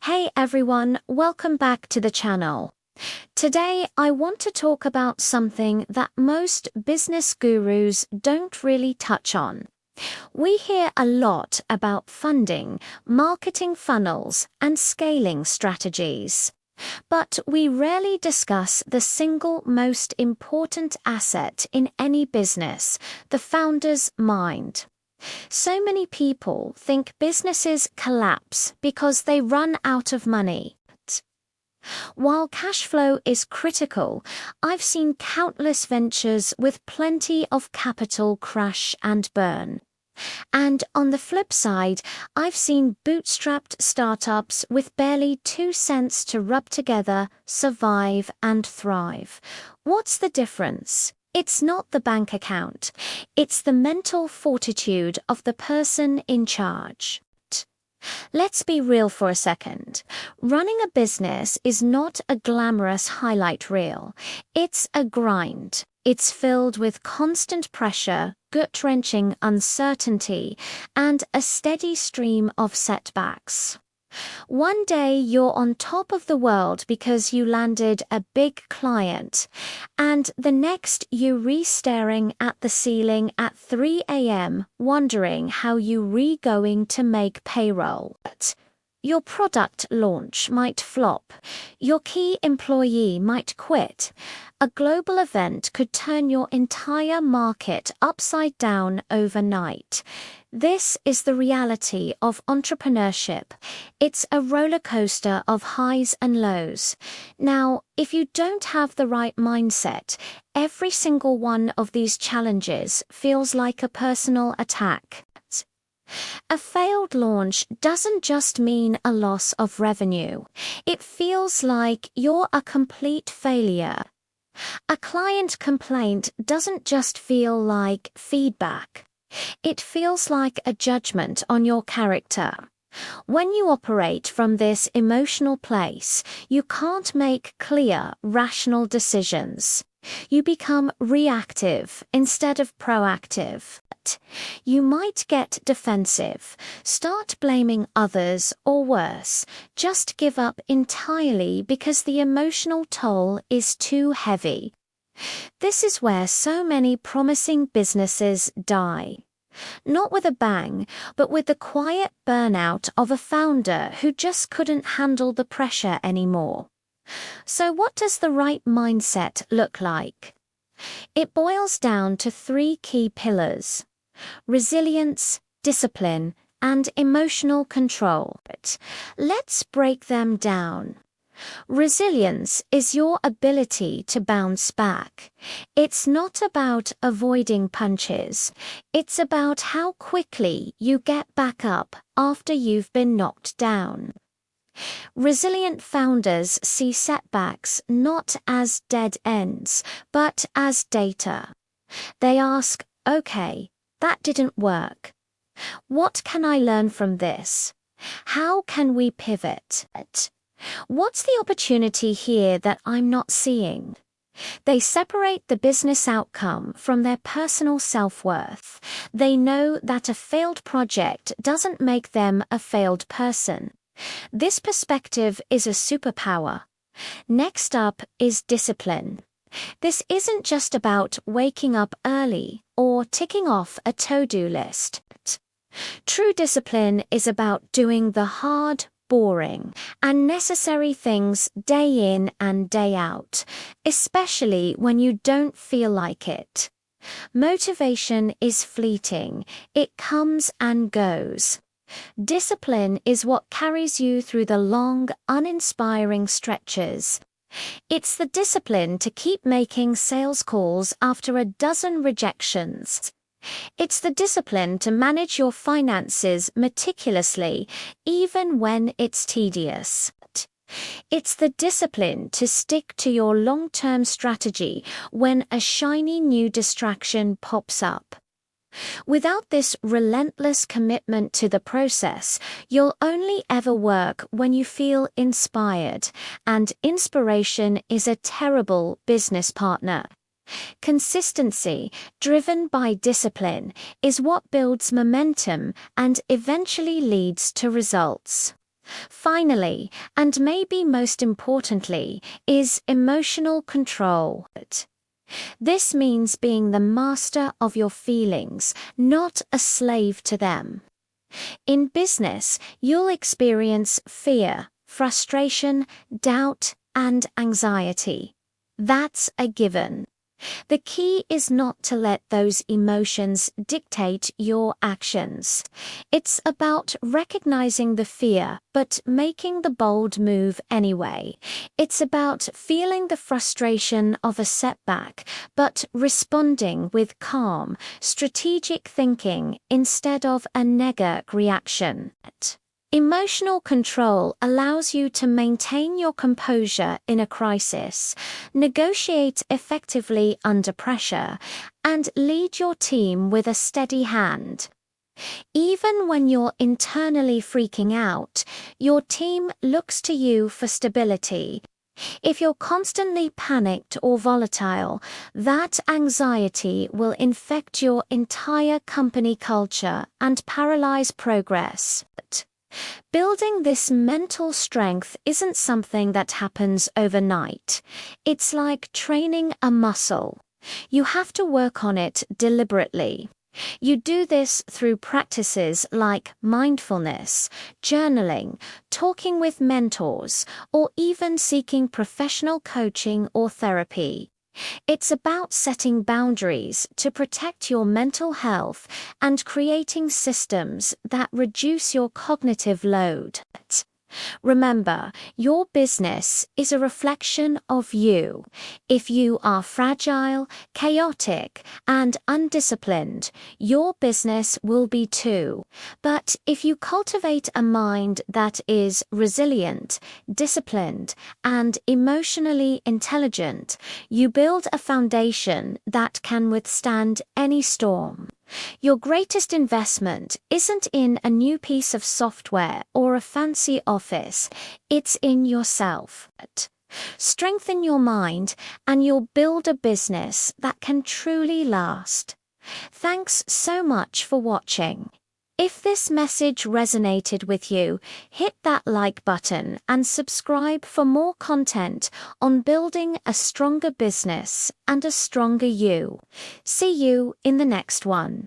Hey everyone, welcome back to the channel. Today I want to talk about something that most business gurus don't really touch on. We hear a lot about funding, marketing funnels, and scaling strategies. But we rarely discuss the single most important asset in any business, the founder's mind. So many people think businesses collapse because they run out of money. While cash flow is critical, I've seen countless ventures with plenty of capital crash and burn. And on the flip side, I've seen bootstrapped startups with barely 2 cents to rub together, survive and thrive. What's the difference? It's not the bank account. It's the mental fortitude of the person in charge. Let's be real for a second. Running a business is not a glamorous highlight reel. It's a grind. It's filled with constant pressure, gut-wrenching uncertainty, and a steady stream of setbacks. One day you're on top of the world because you landed a big client, and the next you're re-staring at the ceiling at 3 a.m. wondering how you're going to make payroll. Your product launch might flop. Your key employee might quit. A global event could turn your entire market upside down overnight. This is the reality of entrepreneurship. It's a roller coaster of highs and lows. Now, if you don't have the right mindset, every single one of these challenges feels like a personal attack. A failed launch doesn't just mean a loss of revenue. It feels like you're a complete failure. A client complaint doesn't just feel like feedback. It feels like a judgment on your character. When you operate from this emotional place, you can't make clear, rational decisions. You become reactive instead of proactive. You might get defensive, start blaming others, or worse, just give up entirely because the emotional toll is too heavy. This is where so many promising businesses die. Not with a bang, but with the quiet burnout of a founder who just couldn't handle the pressure anymore. So what does the right mindset look like? It boils down to 3 key pillars: resilience, discipline, and emotional control. Let's break them down. Resilience is your ability to bounce back. It's not about avoiding punches. It's about how quickly you get back up after you've been knocked down. Resilient founders see setbacks not as dead ends, but as data. They ask, okay, that didn't work. What can I learn from this? How can we pivot? What's the opportunity here that I'm not seeing? They separate the business outcome from their personal self-worth. They know that a failed project doesn't make them a failed person. This perspective is a superpower. Next up is discipline. This isn't just about waking up early or ticking off a to-do list. True discipline is about doing the hard, boring, and necessary things day in and day out, especially when you don't feel like it. Motivation is fleeting. It comes and goes. Discipline is what carries you through the long, uninspiring stretches. It's the discipline to keep making sales calls after a dozen rejections. It's the discipline to manage your finances meticulously, even when it's tedious. It's the discipline to stick to your long-term strategy when a shiny new distraction pops up. Without this relentless commitment to the process, you'll only ever work when you feel inspired, and inspiration is a terrible business partner. Consistency, driven by discipline, is what builds momentum and eventually leads to results. Finally, and maybe most importantly, is emotional control. This means being the master of your feelings, not a slave to them. In business, you'll experience fear, frustration, doubt, and anxiety. That's a given. The key is not to let those emotions dictate your actions. It's about recognizing the fear, but making the bold move anyway. It's about feeling the frustration of a setback, but responding with calm, strategic thinking instead of a knee-jerk reaction. Emotional control allows you to maintain your composure in a crisis, negotiate effectively under pressure, and lead your team with a steady hand. Even when you're internally freaking out, your team looks to you for stability. If you're constantly panicked or volatile, that anxiety will infect your entire company culture and paralyze progress. Building this mental strength isn't something that happens overnight. It's like training a muscle. You have to work on it deliberately. You do this through practices like mindfulness, journaling, talking with mentors, or even seeking professional coaching or therapy. It's about setting boundaries to protect your mental health and creating systems that reduce your cognitive load. Remember, your business is a reflection of you. If you are fragile, chaotic, and undisciplined, your business will be too. But if you cultivate a mind that is resilient, disciplined, and emotionally intelligent, you build a foundation that can withstand any storm. Your greatest investment isn't in a new piece of software or a fancy office, it's in yourself. Strengthen your mind and you'll build a business that can truly last. Thanks so much for watching. If this message resonated with you, hit that like button and subscribe for more content on building a stronger business and a stronger you. See you in the next one.